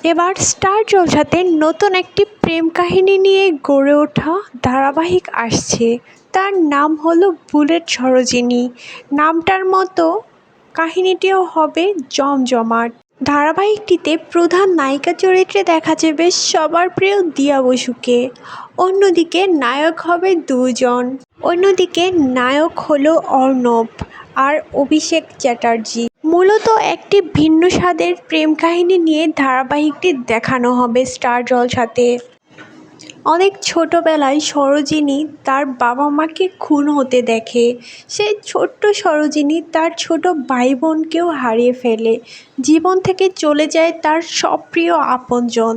এবার স্টার জলসাতে নতুন একটি প্রেম কাহিনী নিয়ে গড়ে ওঠা ধারাবাহিক আসছে। তার নাম হলো বুলেট সরোজিনী। নামটার মতো কাহিনীটিও হবে জমজমাট। ধারাবাহিকটিতে প্রধান নায়িকা চরিত্রে দেখা যাবে সবার প্রিয় দিয়া বসুকে। অন্যদিকে নায়ক হবে দুজন। অন্যদিকে নায়ক হলো অর্ণব আর অভিষেক চ্যাটার্জি। মূলত একটি ভিন্ন স্বাদের প্রেম কাহিনী নিয়ে ধারাবাহিকটি দেখানো হবে স্টার জলসাতে। অনেক ছোটবেলায় সরোজিনী তার বাবা মাকে খুন হতে দেখে। সেই ছোট্ট সরোজিনী তার ছোট ভাই বোনকেও হারিয়ে ফেলে। জীবন থেকে চলে যায় তার সব প্রিয় আপনজন।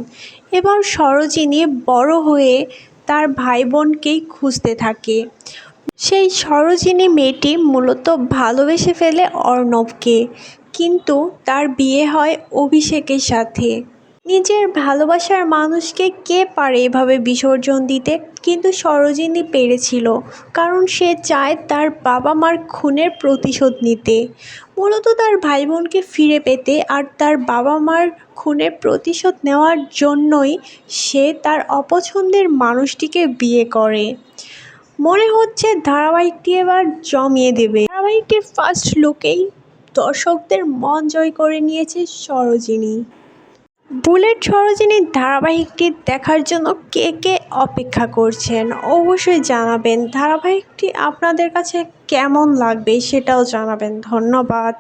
এবার সরোজিনী বড় হয়ে তার ভাই বোনকেই খুঁজতে থাকে। সেই সরোজিনী মেয়েটি মূলত ভালোবেসে ফেলে অর্ণবকে, কিন্তু তার বিয়ে হয় অভিষেকের সাথে। নিজের ভালোবাসার মানুষকে কে পারে এভাবে বিসর্জন দিতে, কিন্তু সরোজিনী পেরেছিল, কারণ সে চায় তার বাবা মার খুনের প্রতিশোধ নিতে। মূলত তার ভাই বোনকে ফিরে পেতে আর তার বাবা মার খুনের প্রতিশোধ নেওয়ার জন্যই সে তার অপছন্দের মানুষটিকে বিয়ে করে। মনে হচ্ছে ধারাবাহিকটি এবার জমিয়ে দেবে। ধারাবাহিকটির ফার্স্ট লুকেই দর্শকদের মন জয় করে নিয়েছে সরোজিনী। বুলেট সরোজিনী ধারাবাহিকটি দেখার জন্য কে কে অপেক্ষা করছেন অবশ্যই জানাবেন। ধারাবাহিকটি আপনাদের কাছে কেমন লাগবে সেটাও জানাবেন। ধন্যবাদ।